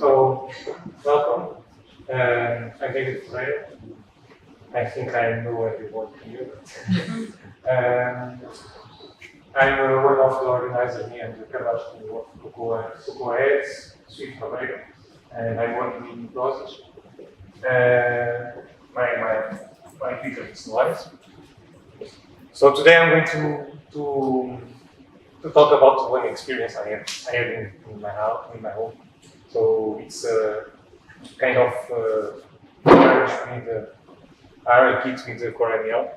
So, welcome. I'm David Ferreira. I think I know everyone here. I'm one of the organizers here and the capacity of CocoaHeads Porto, and I'm working in process. My Twitter is live. So today I'm going to talk about one experience I had in my house, in my home. So it's kind of merge with the ARKit with the CoreML.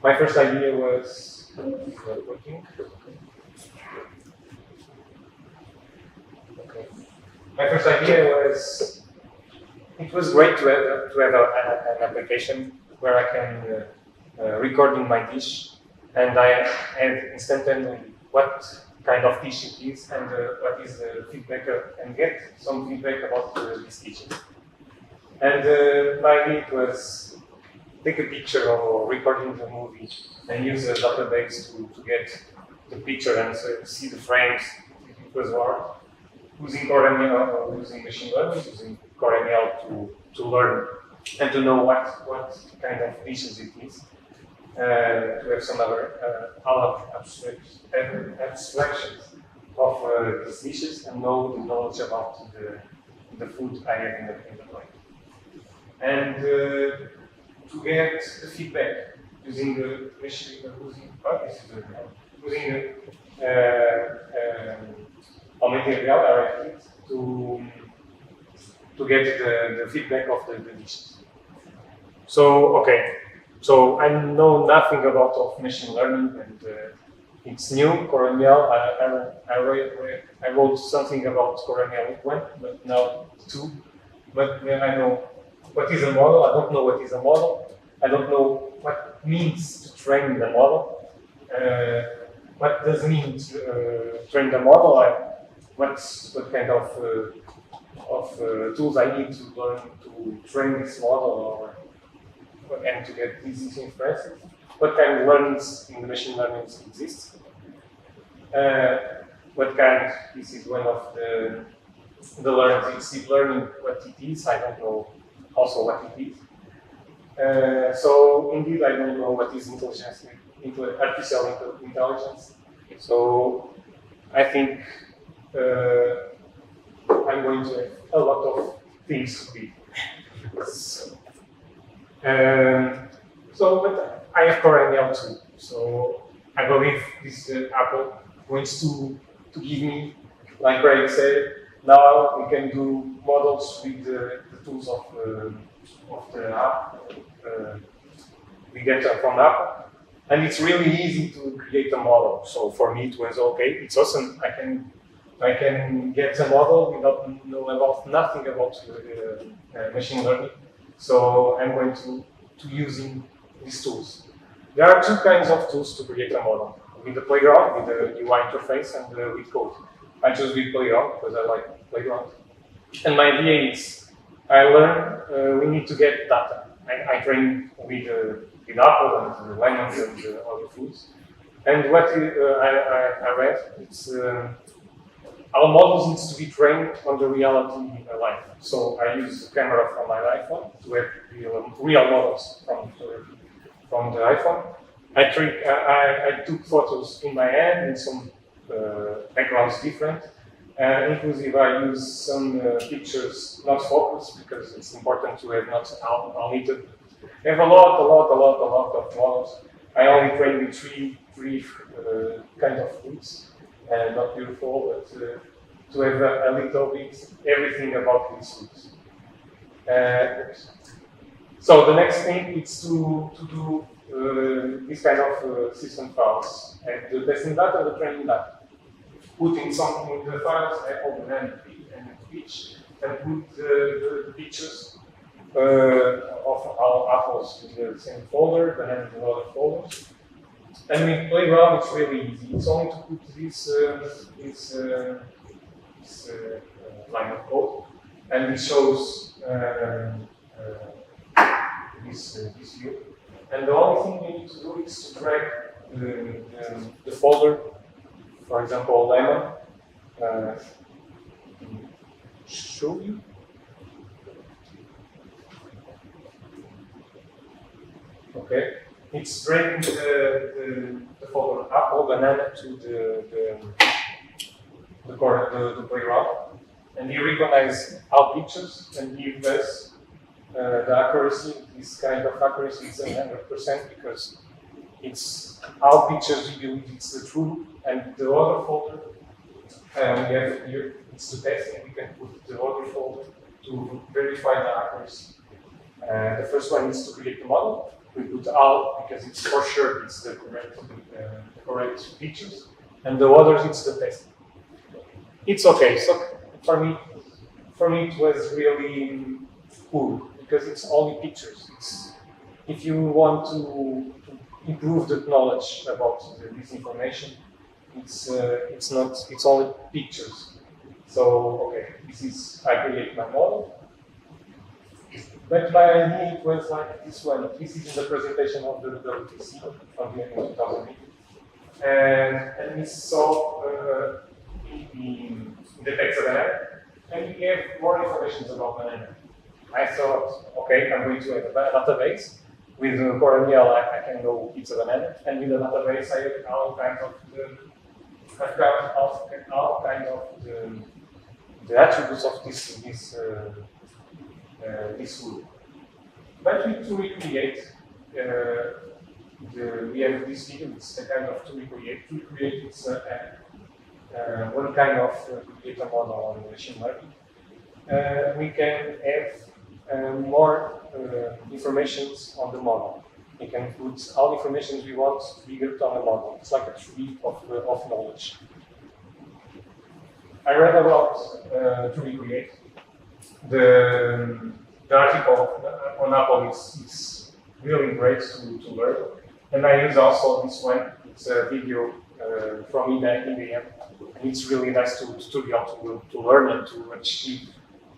My first idea was working. Okay. My first idea was it was great to have an application where I can record in my dish, and I had instantly what kind of dish it is and what is the feedback and get some feedback about this kitchen. And my idea was take a picture or recording the movie and use a database to get the picture and see the frames if it was hard. Using CoreML or using machine learning, using CoreML to learn and to know what kind of dishes it is. To have some other abstractions of these dishes and know the knowledge about the food I have in the plate. And to get the feedback using the machine, using augmented reality to get the feedback of the dishes. So okay. So I know nothing about of machine learning, and it's new, CoreML. I wrote something about CoreML 1, but now 2. But I know what is a model. I don't know what is a model. I don't know what it means to train the model. What does it mean to train the model? What kind of tools I need to learn to train this model and to get these inferences. What kind of learnings in the machine learning exists? What kind, this is one of the learnings, it's deep learning, what it is, I don't know also what it is. So indeed, I don't know what is artificial intelligence. So I think I'm going to have a lot of things to be. But I have CoreML too. So I believe this Apple wants to give me, like Craig said, now we can do models with the tools of the app we get from Apple, and it's really easy to create a model. So for me, it was okay. It's awesome. I can get a model without know about nothing about machine learning. So I'm going to using these tools. There are two kinds of tools to create a model. With the playground, with the UI interface, and with code. I choose with playground because I like playground. And my idea is, I learn we need to get data. I train with Apple and lemons and other foods. And what I read, it's our models needs to be trained on the reality life. So I use the camera from my iPhone to have real models from the iPhone. I took photos in my hand and some backgrounds different. Inclusive, I use some pictures not focused because it's important to have not unlimited. I have a lot of models. I only train with three kind of foods. Not beautiful, but to have a little bit everything about these foods. So the next thing is to do this kind of system files and the testing data, the training data. Putting something in the files, Apple and each, and put the pictures of our apples in the same folder, and in other folders. And with Playground, it's really easy. It's only to put this line of code, and it shows this view. And the only thing you need to do is to drag the folder, for example, lemon, show you. Okay, it's bringing the folder apple, banana to the playground, and you recognize all pictures and give us the accuracy. This kind of accuracy is 100% because it's all pictures we believe it's the true, and the other folder we have here, it's the testing. We can put the other folder to verify the accuracy. The first one is to create the model. We put all because it's for sure it's the correct features, and the others it's the testing. It's okay. So for me it was really cool because it's only pictures. If you want to improve the knowledge about this information, it's only pictures. So okay, I create my model. But my idea it was like this one. This is in the presentation of the WTC from here in 2008. And we saw in the text of banana, and we have more information about banana. I thought, okay, I'm going to have a database. With CoreML, I can know it's a banana, and with the database, I have all kinds of the attributes of this food. But to recreate, we have this video, it's a kind of to recreate. To recreate it's one kind of create a model on machine learning. We can have more information on the model. We can put all information we want bigger on the model. It's like a tree of knowledge. I read about to recreate. The article on Apple is really great to learn. And I use also this one. It's a video from IBM. And it's really nice to learn and to achieve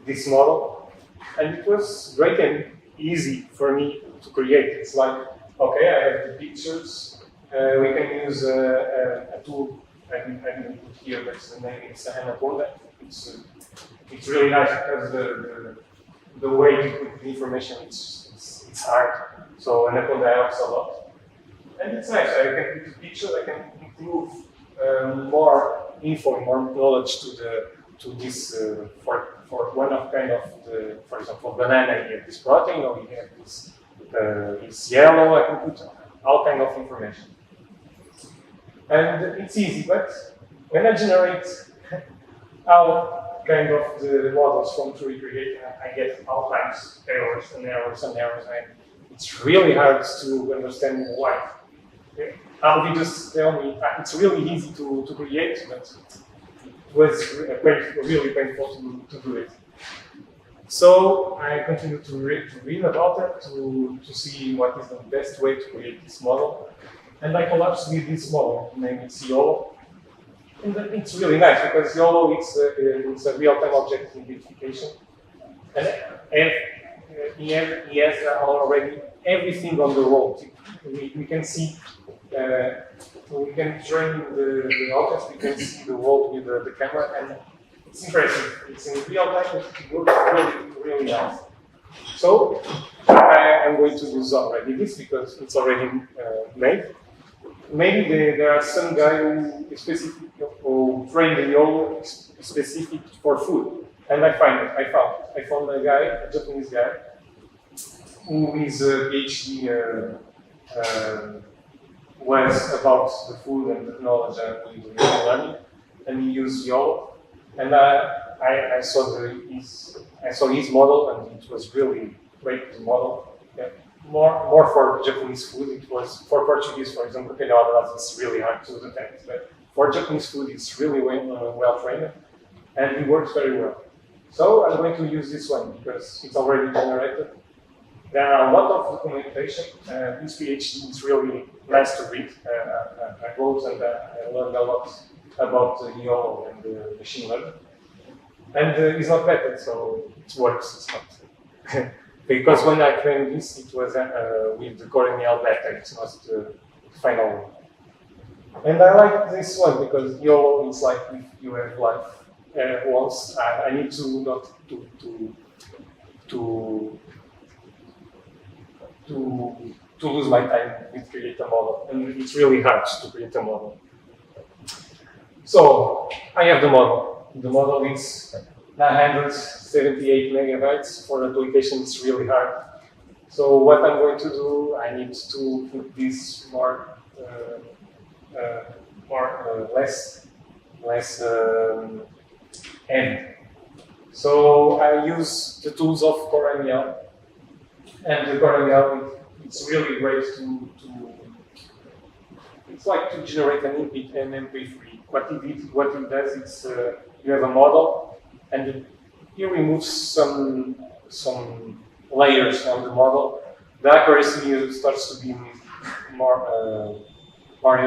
this model. And it was great and easy for me to create. It's like, okay, I have the pictures. We can use a tool. I didn't put here, but the name is Anaconda. It's really nice because the way to put the information it's hard. So Anaconda helps a lot. And it's nice. I can put the picture. I can improve more info, more knowledge to this for one of kind of for example, banana. You have this protein, or you have this it's yellow. I can put all kind of information, and it's easy. But when I generate all kind of the models from Turi create, I get all kinds errors and errors and errors, and it's really hard to understand why. How you just tell me it's really easy to create, but it was really painful to do it. So I continued to read about it, to see what is the best way to create this model. And I collapsed with this model, named YOLO. And it's really nice because YOLO it's a real-time object identification. And he has already everything on the road. We can see, we can join the objects, we can see the world with the camera, and it's impressive. It's in real time, it works really nice. So I'm going to use already this because it's already made. Maybe there are some guy who trained the YOLO specific for food, and I found a guy, a Japanese guy, who is a PhD was about the food and technology and learning, and he used YOLO, and I saw his model, and it was really great model. Yeah. More for Japanese food. It was for Portuguese, for example, it's really hard to detect, but for Japanese food, it's really well trained, and it works very well. So I'm going to use this one because it's already generated. There are a lot of documentation. This PhD is really nice to read. I wrote and I learned a lot about YOLO and machine learning. And it's not patented, so it works. It's not because when I trained this, it was with the CoreML beta. It's not the final one. And I like this one because YOLO is like if you have like once. I need to not to lose my time with create a model, and it's really hard to create a model. So I have the model. The model is 978 megabytes. For application, it's really hard. So what I'm going to do, I need to put this less heavy. So I use the tools of CoreML, and the CoreML, it's really great to it's like to generate an MP3. What it does is you have a model, and you remove some layers on the model. The accuracy starts to be more far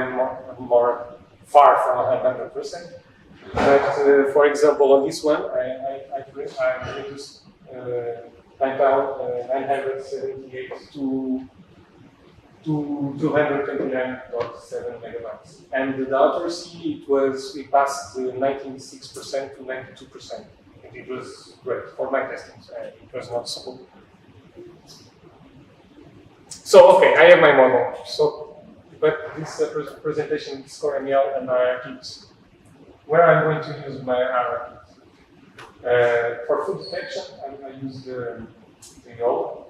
from 100%. But for example, on this one, I reduced 978 to 229.7 megabytes, and the accuracy we passed 96% to 92%, and it was great for my testing. It was not so. So okay, I have my model. So, but this presentation is CoreML and ARKit. Where I'm going to use my ARKit for food detection, I use the YOLO,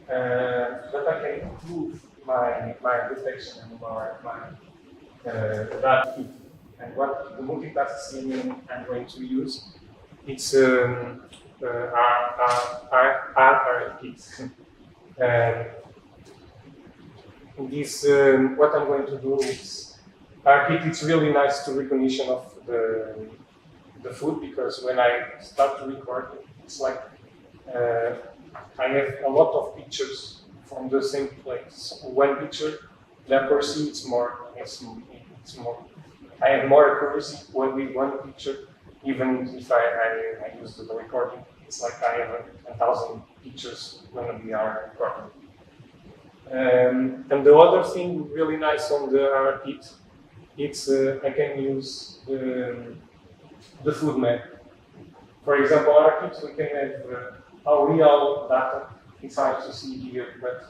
but I can improve my detection and my data. And what the multitask CMM I'm going to use, it's ARKit. This what I'm going to do is ARKit. It's really nice to recognition of the food, because when I start to record, it's like I have a lot of pictures from the same place. One picture, the accuracy it's more. I have more accuracy when with one picture, even if I use the recording. It's like I have 1,000 pictures when we are recording. And the other thing really nice on the ARKit, it's I can use the food map. For example, ARKit, we can have our real data. It's hard to see here, but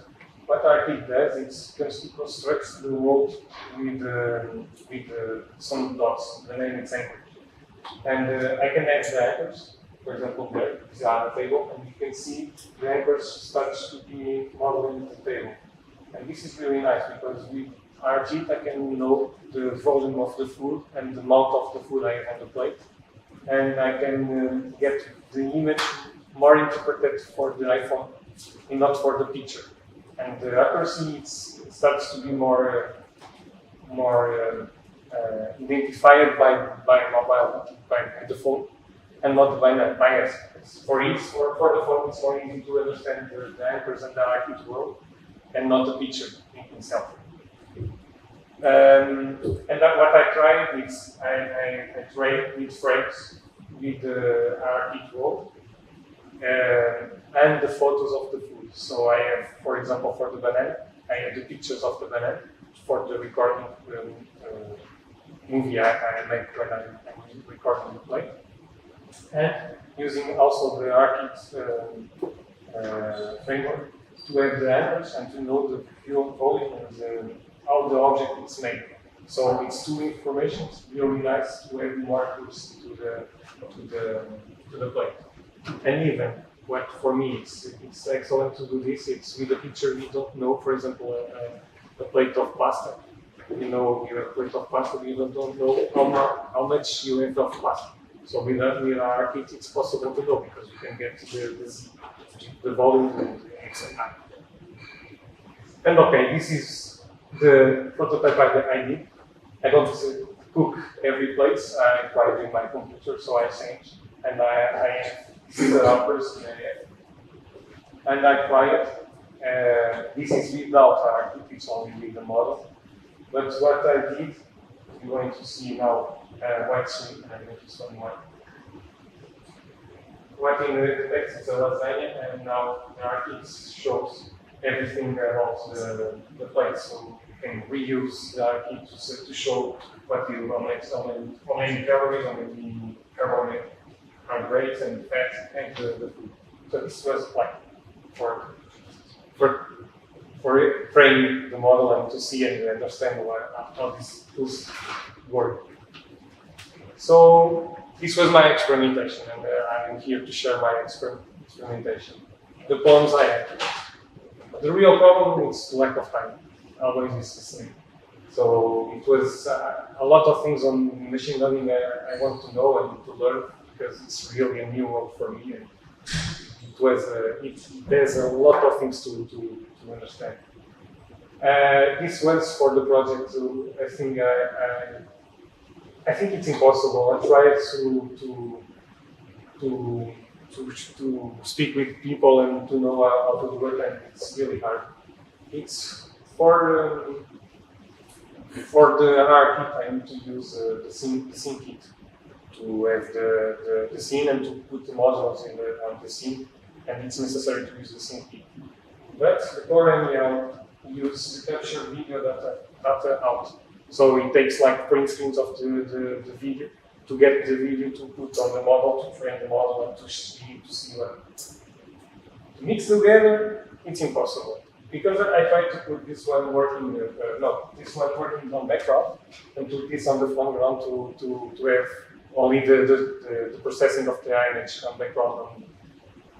what ARKit does, it constructs the world with some dots. The name is anchor, and I can add the anchors. For example, there is a table, and you can see the anchors starts to be modeled in the table. And this is really nice, because with ARKit I can know the volume of the food and the amount of the food I have on the plate, and I can get the image more interpreted for the iPhone and not for the picture. And the accuracy starts to be more identified by mobile, by the phone, and not by us. For the phone, it's more easy to understand the anchors and the ARKit world, and not the picture in itself. And what I tried is I tried with frames with the ARKit world and the photos of the food. So I have, for example, for the banana, I have the pictures of the banana for the recording movie I make when I'm recording the play. And using also the ARKit framework to have the anchors and to know the fuel volume and how the object is made. So it's two informations, really nice to have more accuracy to the plate. And even what for me it's excellent to do this. It's with a picture you don't know. For example, a plate of pasta. You know, you have a plate of pasta, you don't know how much you have of pasta. So with ARKit, it's possible to know, because you can get the volume and etc. And okay, this is the prototype I did. I don't cook every place. I try it in my computer, so I change. And this is the first and I try it. This is without ARKit, it's only with the model. But what I did, you're going to see now white screen. I'm going to show you one. What in the text is a lasagna, and now the ARKit shows everything about the plate, so you can reuse the ARKit to show what you how many calories, how many are great and fast and the food. So this was like for training the model and to see and understand how these tools work. So this was my experimentation, and I'm here to share my experimentation. The problems I had. The real problem is lack of time. Always is the same. So it was a lot of things on machine learning I want to know and to learn because it's really a new world for me. And there's a lot of things to understand. This was for the project. I think it's impossible. I tried to speak with people and to know how to do it, and it's really hard. It's for the ARKit, I need to use the scene kit to have the scene and to put the modules on the scene, and it's necessary to use the scene kit. But the CoreML uses the capture video data out. So it takes like print screens of the video to get the video to put on the model, to train the model, and to see what. To mix together, it's impossible. Because I tried to put this one working, this one working on background, and put this on the foreground to have only the processing of the image on background.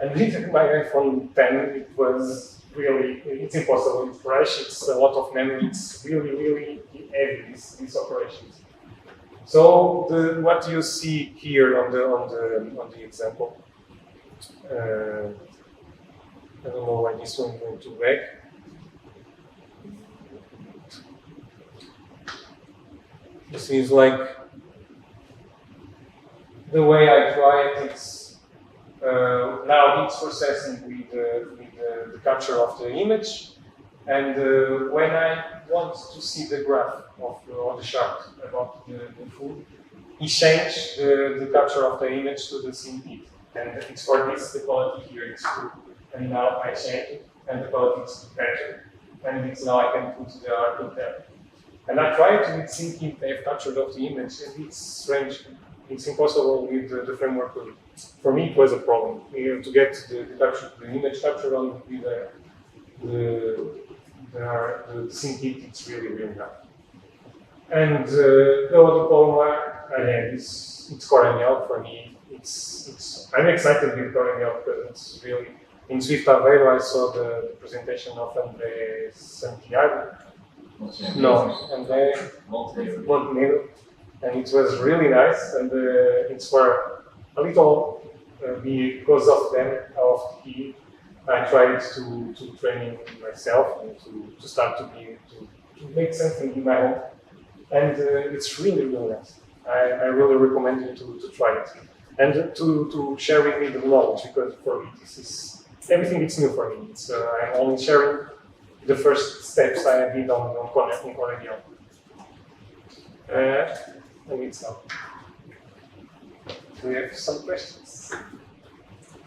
And with my iPhone 10, it was really, it's impossible. It's fresh, it's a lot of memory, it's really heavy, these operations. So what you see here on the example, I don't know why this one is going to back. This is like the way I try it. It's now it's processing with the capture of the image, and when I want to see the graph or the chart about the food, he changed the capture of the image to the scene kit, and it's for this the quality here is good. And now I change it, and the quality is better, and it's now I can put the ARKit there. And I tried with scene kit, they have captured of the image, and it's strange. It's impossible with the framework. For me, it was a problem. To get the image captured on with the scene kit, it's really hard. And the other problem I had is it's CoreML for me. I'm excited with CoreML because it's really in Swift Ferreira. I saw the presentation of André Santiago. André Montenegro. And it was really nice, and it's for a little because of them, I tried to train myself and to start to make something in my home, and it's really nice. I really recommend you to try it and to share with me the knowledge, because for me this is everything. It's new for me. I'm only sharing the first steps I did on CoreML. And it's now. Do we have some questions?